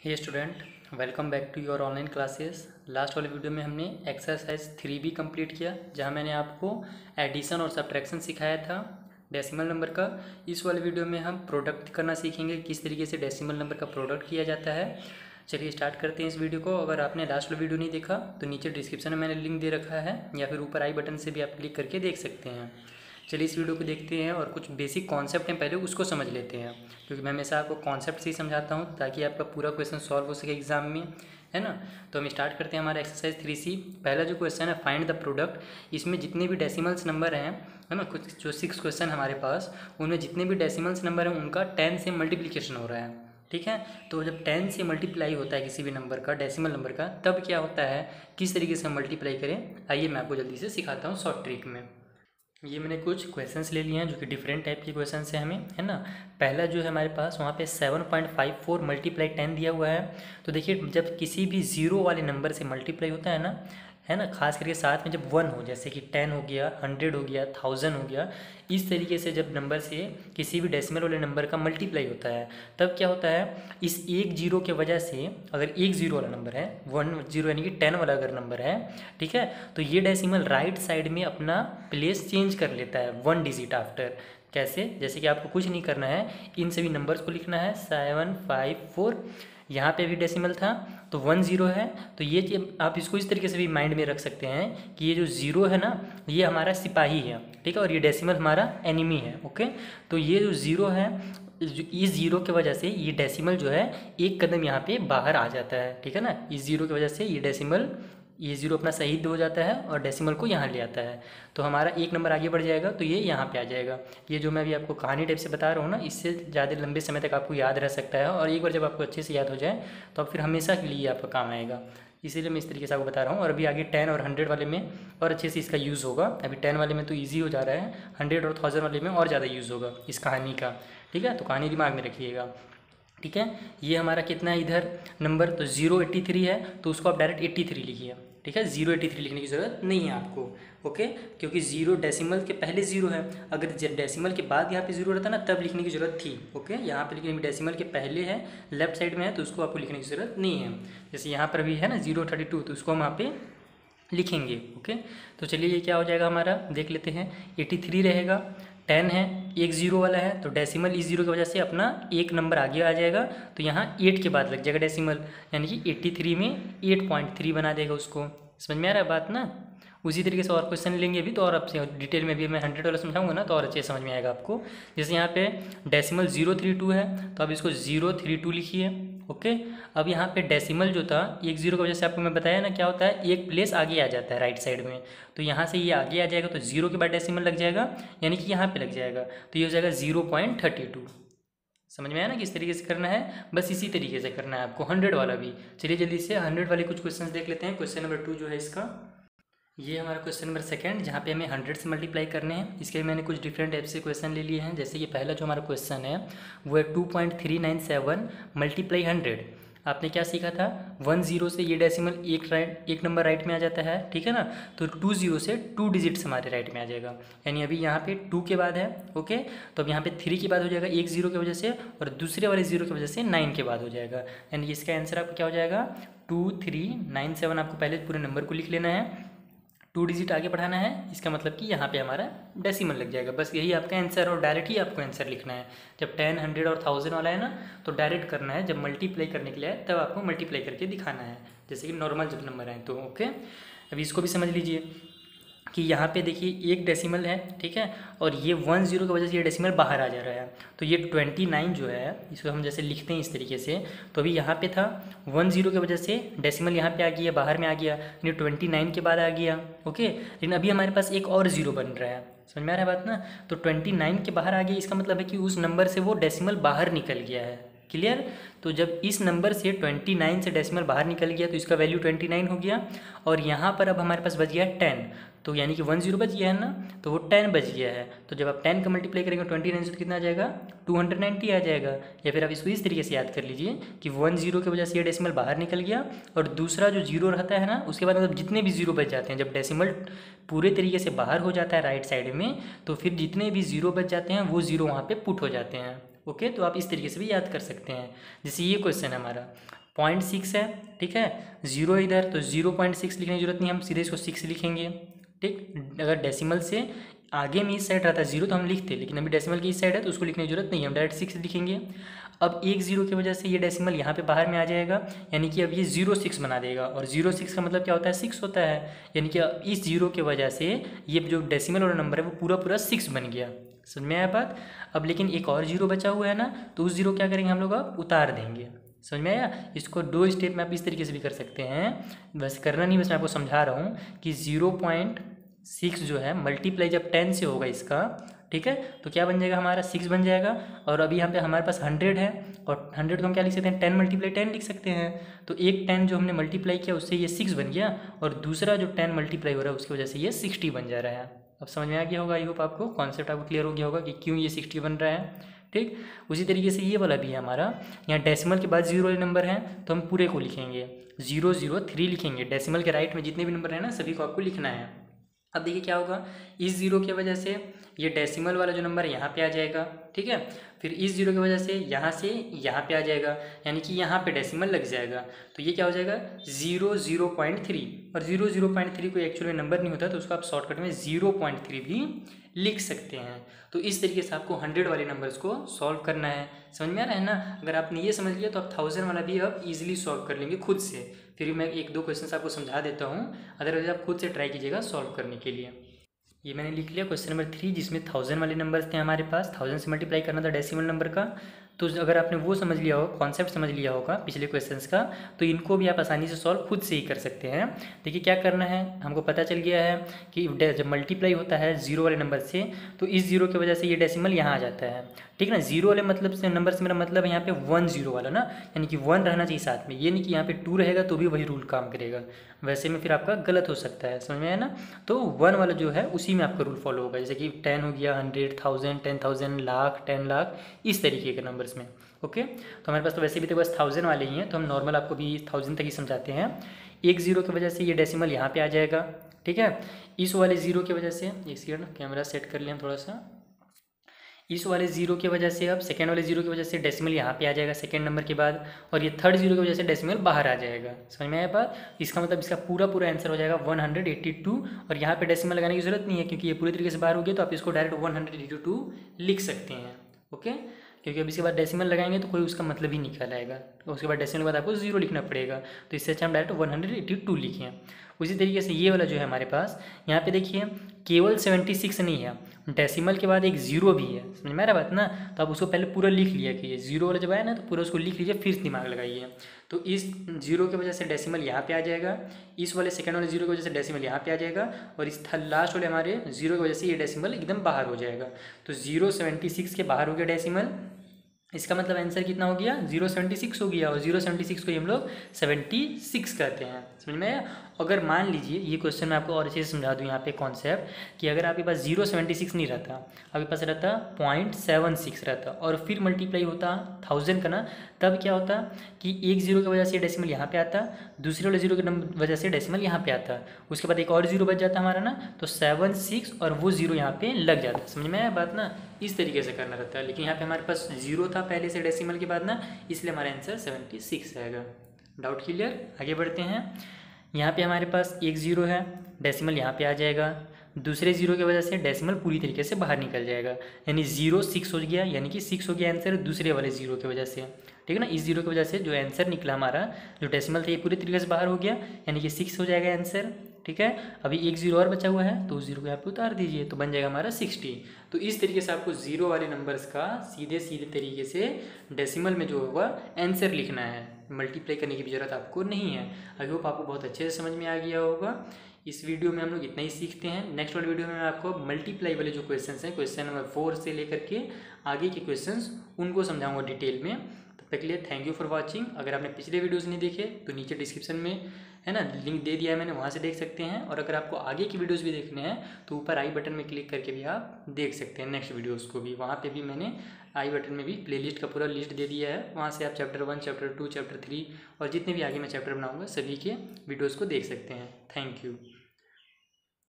Hey student, welcome back to your online classes. Last वाले video में हमने exercise 3B complete किया, जहां मैंने आपको एडिशन और सब्ट्रैक्शन सिखाया था डेसिमल नंबर का। इस वाले वीडियो में हम प्रोडक्ट करना सीखेंगे, किस तरीके से डेसिमल नंबर का प्रोडक्ट किया जाता है। चलिए स्टार्ट करते हैं इस वीडियो को। अगर आपने लास्ट वाला वीडियो नहीं देखा तो नीचे डिस्क्रिप्शन में मैंने लिंक दे रखा है, या फिर ऊपर आई बटन से भी आप क्लिक करके देख सकते हैं। चलिए इस वीडियो को देखते हैं और कुछ बेसिक कॉन्सेप्ट हैं, पहले उसको समझ लेते हैं, क्योंकि मैं हमेशा आपको कॉन्सेप्ट से ही समझाता हूँ ताकि आपका पूरा क्वेश्चन सॉल्व हो सके एग्जाम में, है ना। तो हम स्टार्ट करते हैं हमारा एक्सरसाइज 3C। पहला जो क्वेश्चन है फाइंड द प्रोडक्ट। इसमें जितने भी डेसिमल्स नंबर हैं, है ना, कुछ जो 6 क्वेश्चन हमारे पास, उनमें जितने भी डेसिमल्स नंबर हैं उनका 10 से मल्टीप्लिकेशन हो रहा है, ठीक है। तो जब 10 से मल्टीप्लाई होता है किसी भी नंबर का, डेसिमल नंबर का, तब क्या होता है, किस तरीके से हम मल्टीप्लाई करें, आइए मैं आपको जल्दी से सिखाता हूँ शॉर्ट ट्रिक में। ये मैंने कुछ क्वेश्चंस ले लिए हैं जो कि डिफरेंट टाइप के क्वेश्चंस हैं हमें, है ना। पहला जो है हमारे पास वहाँ पे 7.54 मल्टीप्लाई 10 दिया हुआ है। तो देखिए, जब किसी भी ज़ीरो वाले नंबर से मल्टीप्लाई होता है ना, है ना, खास करके साथ में जब 1 हो, जैसे कि 10 हो गया, 100 हो गया, 1000 हो गया, इस तरीके से जब नंबर से किसी भी डेसिमल वाले नंबर का मल्टीप्लाई होता है, तब क्या होता है, इस एक जीरो के वजह से, अगर एक जीरो वाला नंबर है, 1 0 यानी कि 10 वाला अगर नंबर है, ठीक है, तो ये डेसिमल राइट साइड में अपना प्लेस चेंज कर लेता है 1 डिजिट आफ्टर। कैसे? जैसे कि आपको कुछ नहीं करना है, इन सभी नंबर्स को लिखना है 754। यहाँ पे भी डेसिमल था तो 1 0 है, तो ये आप इसको इस तरीके से भी माइंड में रख सकते हैं कि ये जो ज़ीरो है ना, ये हमारा सिपाही है, ठीक है, और ये डेसिमल हमारा एनिमी है। ओके, तो ये जो ज़ीरो है, इस ज़ीरो की वजह से ये डेसिमल जो है एक कदम यहाँ पे बाहर आ जाता है, ठीक है ना। इस ज़ीरो की वजह से ये डेसिमल, ये ज़ीरो अपना शहीद हो जाता है और डेसिमल को यहाँ ले आता है, तो हमारा एक नंबर आगे बढ़ जाएगा, तो ये यहाँ पे आ जाएगा। ये जो मैं अभी आपको कहानी टाइप से बता रहा हूँ ना, इससे ज़्यादा लंबे समय तक आपको याद रह सकता है, और एक बार जब आपको अच्छे से याद हो जाए तो अब फिर हमेशा के लिए आपका काम आएगा। इसीलिए मैं इस तरीके से आपको बता रहा हूँ। और अभी आगे 10 और 100 वाले में और अच्छे से इसका यूज़ होगा। अभी 10 वाले में तो ईजी हो जा रहा है, 100 और 1000 वाले में और ज़्यादा यूज़ होगा इस कहानी का, ठीक है। तो कहानी दिमाग में रखिएगा, ठीक है। ये हमारा कितना है इधर नंबर, तो 083 है, तो उसको आप डायरेक्ट 83 लिखिए, ठीक है। 083 लिखने की ज़रूरत नहीं है आपको, ओके, क्योंकि ज़ीरो डेसिमल के पहले ज़ीरो है। अगर डेसिमल के बाद यहाँ पे ज़ीरो रहता ना, तब लिखने की ज़रूरत थी, ओके। यहाँ पे लिखने में डेसिमल के पहले है, लेफ्ट साइड में है, तो उसको आपको लिखने की ज़रूरत नहीं है। जैसे यहाँ पर भी है ना 032, तो उसको हम वहाँ पे लिखेंगे, ओके। तो चलिए ये क्या हो जाएगा हमारा, देख लेते हैं। 83 रहेगा, 10 है, एक ज़ीरो वाला है, तो डेसिमल इस ज़ीरो की वजह से अपना एक नंबर आगे आ जाएगा, तो यहाँ 8 के बाद लग जाएगा डेसिमल, यानी कि 83 में 8.3 बना देगा उसको। समझ में आ रहा है बात ना। उसी तरीके से और क्वेश्चन लेंगे अभी, तो और आपसे डिटेल में भी मैं 100 वाला समझाऊंगा ना, तो और अच्छे समझ में आएगा आपको। जैसे यहाँ पे डेसिमल 032 है, तो अब इसको 032 लिखिए, ओके। अब यहाँ पे डेसिमल जो था, एक जीरो की वजह से आपको मैं बताया ना क्या होता है, एक प्लेस आगे आ जाता है राइट साइड में, तो यहाँ से ये आगे आ जाएगा, तो 0 के बाद डेसिमल लग जाएगा, यानी कि यहाँ पे लग जाएगा, तो ये हो जाएगा 0.32। समझ में आया ना किस तरीके से करना है, बस इसी तरीके से करना है आपको 100 वाला भी। चलिए जल्दी से 100 वाले कुछ क्वेश्चन देख लेते हैं। क्वेश्चन नंबर 2 जो है इसका, ये हमारा क्वेश्चन नंबर 2, जहाँ पे हमें 100 से मल्टीप्लाई करने हैं। इसके लिए मैंने कुछ डिफरेंट टाइप से क्वेश्चन ले लिए हैं। जैसे ये पहला जो हमारा क्वेश्चन है वो है 2.397 मल्टीप्लाई 100। आपने क्या सीखा था, 1 0 से ये डेसिमल एक नंबर राइट में आ जाता है, ठीक है ना, तो 2 0 से 2 डिजिट्स हमारे राइट में आ जाएगा, यानी अभी यहाँ पे 2 के बाद है, ओके। तो अब यहाँ पे 3 के बाद हो जाएगा एक ज़ीरो की वजह से, और दूसरे वाले ज़ीरो की वजह से 9 के बाद हो जाएगा, यानी इसका आंसर आपको क्या हो जाएगा 2397। आपको पहले पूरे नंबर को लिख लेना है, 2 डिजिट आगे बढ़ाना है, इसका मतलब कि यहाँ पे हमारा डेसिमल लग जाएगा। बस यही आपका आंसर, और डायरेक्ट ही आपको आंसर लिखना है। जब 10, 100 और 1000 वाला है ना, तो डायरेक्ट करना है। जब मल्टीप्लाई करने के लिए है तब आपको मल्टीप्लाई करके दिखाना है, जैसे कि नॉर्मल जब नंबर आए तो, ओके। अभी इसको भी समझ लीजिए कि यहाँ पे देखिए एक डेसिमल है, ठीक है, और ये 1 0 की वजह से ये डेसिमल बाहर आ जा रहा है, तो ये 29 जो है, इसको हम जैसे लिखते हैं इस तरीके से, तो अभी यहाँ पे था 1 0 की वजह से डेसिमल यहाँ पे आ गया, बाहर में आ गया, यानी 29 के बाद आ गया, ओके। लेकिन अभी हमारे पास एक और ज़ीरो बन रहा है, समझ में आ रहा है बात ना। तो 29 के बाहर आ गया, इसका मतलब है कि उस नंबर से वो डेसिमल बाहर निकल गया है, क्लियर। तो जब इस नंबर से 29 से डेसिमल बाहर निकल गया, तो इसका वैल्यू 29 हो गया, और यहाँ पर अब हमारे पास बच गया 10, तो यानी कि 1 0 बच गया है ना, तो वो 10 बच गया है। तो जब आप 10 का मल्टीप्लाई करेंगे 29 से, तो कितना आ जाएगा 290 आ जाएगा। या फिर आप इसको इस तरीके से याद कर लीजिए कि 1 0 की वजह से ये डेसिमल बाहर निकल गया, और दूसरा जो जीरो रहता है ना, उसके बाद मतलब जितने भी जीरो बच जाते हैं, जब डेसिमल पूरे तरीके से बाहर हो जाता है राइट साइड में, तो फिर जितने भी जीरो बच जाते हैं वो जीरो वहाँ पे पुट हो जाते हैं, ओके। तो आप इस तरीके से भी याद कर सकते हैं। जैसे ये क्वेश्चन है हमारा 0.6 है, ठीक है, 0 इधर, तो 0.6 लिखने की जरूरत नहीं, हम सीधे इसको 6 लिखेंगे, ठीक। अगर डेसिमल से आगे में इस साइड रहता है 0 तो हम लिखते, लेकिन अभी डेसिमल की इस साइड है तो उसको लिखने की जरूरत नहीं है, हम डायरेक्ट 6 लिखेंगे। अब एक 0 की वजह से ये डेसिमल यहाँ पे बाहर में आ जाएगा, यानी कि अब ये 0.6 बना देगा, और 0.6 का मतलब क्या होता है, 6 होता है, यानी कि इस 0 की वजह से ये जो डेसिमल वाला नंबर है वो पूरा पूरा 6 बन गया। समझ में आया बात। अब लेकिन एक और 0 बचा हुआ है ना, तो उस 0 क्या करेंगे हम लोग, अब उतार देंगे। समझ में आया। इसको 2 स्टेप में आप इस तरीके से भी कर सकते हैं, वैसे करना नहीं, बस मैं आपको समझा रहा हूँ कि 0.6 जो है मल्टीप्लाई जब 10 से होगा इसका, ठीक है, तो क्या बन जाएगा हमारा 6 बन जाएगा। और अभी यहाँ पे हमारे पास 100 है, और 100 को हम क्या लिख सकते हैं, 10 × 10 लिख सकते हैं। तो एक 10 जो हमने मल्टीप्लाई किया उससे ये 6 बन गया, और दूसरा जो 10 मल्टीप्लाई हो रहा है उसकी वजह से ये 60 बन जा रहा है। अब समझ में आ गया होगा, आई होप आपको कॉन्सेप्ट आपको क्लियर हो गया होगा कि क्यों ये 60 बन रहा है, ठीक। उसी तरीके से ये वाला भी है हमारा, यहाँ डेसिमल के बाद 0 वाले नंबर हैं तो हम पूरे को लिखेंगे, 003 लिखेंगे। डेसिमल के राइट में जितने भी नंबर हैं ना सभी को आपको लिखना है। अब देखिए क्या होगा, इस 0 की वजह से ये डेसिमल वाला जो नंबर है यहाँ पे आ जाएगा, ठीक है। फिर इस 0 की वजह से यहाँ पे आ जाएगा, यानी कि यहाँ पे डेसिमल लग जाएगा, तो ये क्या हो जाएगा 0.3। और 0.3 कोई एक्चुअल में नंबर नहीं होता, तो उसको आप शॉर्टकट में 0.3 भी लिख सकते हैं। तो इस तरीके से आपको 100 वाले नंबर्स को सॉल्व करना है। समझ में आ रहा है ना। अगर आपने ये समझ लिया तो आप 1000 वाला भी आप इजीली सॉल्व कर लेंगे खुद से। फिर मैं 1-2 क्वेश्चन आपको समझा देता हूँ, अदरवाइज आप खुद से ट्राई कीजिएगा सॉल्व करने के लिए। ये मैंने लिख लिया क्वेश्चन नंबर 3, जिसमें 1000 वाले नंबर्स थे हमारे पास, 1000 से मल्टीप्लाई करना था डेसिमल नंबर का। तो अगर आपने वो समझ लिया होगा, कॉन्सेप्ट समझ लिया होगा पिछले क्वेश्चंस का, तो इनको भी आप आसानी से सॉल्व खुद से ही कर सकते हैं। देखिए क्या करना है, हमको पता चल गया है कि जब मल्टीप्लाई होता है 0 वाले नंबर से, तो इस 0 की वजह से ये डेसिमल यहाँ आ जाता है, ठीक ना। 0 वाले मतलब से नंबर से मेरा मतलब है यहाँ पे 10 वाला ना, यानी कि 1 रहना चाहिए साथ में, ये नहीं कि यहाँ पे 2 रहेगा तो भी वही रूल काम करेगा, वैसे में फिर आपका गलत हो सकता है। समझ में आया ना। तो 1 वाला जो है उसी में आपका रूल फॉलो होगा, जैसे कि 10 हो गया, 100, 1000, 10,000, लाख, 10 लाख, इस तरीके के नंबर्स में। ओके, तो हमारे पास तो वैसे भी तो बस 1000 वाले ही हैं, तो हम नॉर्मल आपको भी 1000 तक ही समझाते हैं। एक 0 की वजह से ये डेसिमल यहाँ पे आ जाएगा, ठीक है। इस वाले 0 की वजह से, एक सेकंड कैमरा सेट कर लें थोड़ा सा, इस वाले 0 की वजह से अब सेकेंड वाले 0 की वजह से डेसिमल यहाँ पे आ जाएगा सेकेंड नंबर के बाद, और ये थर्ड 0 की वजह से डेसिमल बाहर आ जाएगा। समझ में आया बात। इसका मतलब इसका पूरा आंसर हो जाएगा 182, और यहाँ पे डेसिमल लगाने की जरूरत नहीं है क्योंकि ये पूरी तरीके से बाहर हो गया, तो आप इसको डायरेक्ट 182 लिख सकते हैं। ओके, क्योंकि अब इसके बाद डेसिमल लगाएंगे तो कोई उसका मतलब ही निकल आएगा, तो उसके बाद डेसिमल के बाद आपको 0 लिखना पड़ेगा, तो इससे अच्छा हम डायरेक्ट 182 लिखें। उसी तरीके से ये वाला जो है हमारे पास, यहाँ पे देखिए केवल 76 नहीं है, डेसिमल के बाद एक 0 भी है। समझ में आ रहा बात ना। तो आप उसको पहले पूरा लिख लिया कि ये 0 वाला जब आया ना तो पूरा उसको लिख लीजिए, फिर दिमाग लगाइए। तो इस 0 की वजह से डेसिमल यहाँ पे आ जाएगा, इस वाले सेकंड वाले 0 की वजह से डेसिमल यहाँ पे आ जाएगा, और इस लास्ट वाले हमारे 0 की वजह से ये डेसिमल एकदम बाहर हो जाएगा। तो 0.76 के बाहर हो गया डेसिमल, इसका मतलब आंसर कितना हो गया 0.76 हो गया, और 0.76 को ही हम लोग 76 कहते हैं। समझ में आया। अगर मान लीजिए ये क्वेश्चन मैं आपको और अच्छे से समझा दूँ यहाँ पे कॉन्सेप्ट, कि अगर आपके पास 0.76 नहीं रहता, आपके पास रहता 0.76 रहता, और फिर मल्टीप्लाई होता 1000 का ना, तब क्या होता कि एक 0 की वजह से डेसिमल यहाँ पे आता, दूसरे वाले 0 की वजह से डेसिमल यहाँ पे आता, उसके बाद एक और 0 बच जाता हमारा ना, तो 76 और वो 0 यहाँ पे लग जाता। समझ में आया बात ना। इस तरीके से करना रहता है, लेकिन यहाँ पे हमारे पास 0 था पहले से डेसिमल के बाद ना, इसलिए हमारा आंसर 76 आएगा। Doubt clear. आगे बढ़ते हैं। यहाँ पे हमारे पास एक 0 है, डेसिमल यहाँ पे आ जाएगा, दूसरे 0 की वजह से डेसिमल पूरी तरीके से बाहर निकल जाएगा, यानी 0.6 हो गया, यानी कि 6 हो गया आंसर दूसरे वाले 0 की वजह से, ठीक है ना। इस 0 की वजह से जो आंसर निकला हमारा, जो डेसिमल था ये पूरी तरीके से बाहर हो गया, यानी कि 6 हो जाएगा आंसर, ठीक है। अभी एक 0 और बचा हुआ है, तो उस 0 को यहाँ पे उतार दीजिए, तो बन जाएगा हमारा 60। तो इस तरीके से आपको 0 वाले नंबर्स का सीधे तरीके से डेसिमल में जो होगा आंसर लिखना है, मल्टीप्लाई करने की भी जरूरत आपको नहीं है। आई होप आपको बहुत अच्छे से समझ में आ गया होगा। इस वीडियो में हम लोग इतना ही सीखते हैं। नेक्स्ट वाले वीडियो में मैं आपको मल्टीप्लाई वाले जो क्वेश्चंस हैं, क्वेश्चन नंबर 4 से लेकर के आगे के क्वेश्चंस, उनको समझाऊंगा डिटेल में। तब तक के लिए थैंक यू फॉर वॉचिंग। अगर आपने पिछले वीडियोस नहीं देखे तो नीचे डिस्क्रिप्शन में है ना लिंक दे दिया है मैंने, वहाँ से देख सकते हैं। और अगर आपको आगे की वीडियोस भी देखने हैं तो ऊपर आई बटन में क्लिक करके भी आप देख सकते हैं नेक्स्ट वीडियोस को भी। वहाँ पे भी मैंने आई बटन में भी प्लेलिस्ट का पूरा लिस्ट दे दिया है, वहाँ से आप चैप्टर 1, चैप्टर 2, चैप्टर 3 और जितने भी आगे मैं चैप्टर बनाऊँगा सभी के वीडियोज़ को देख सकते हैं। Thank you.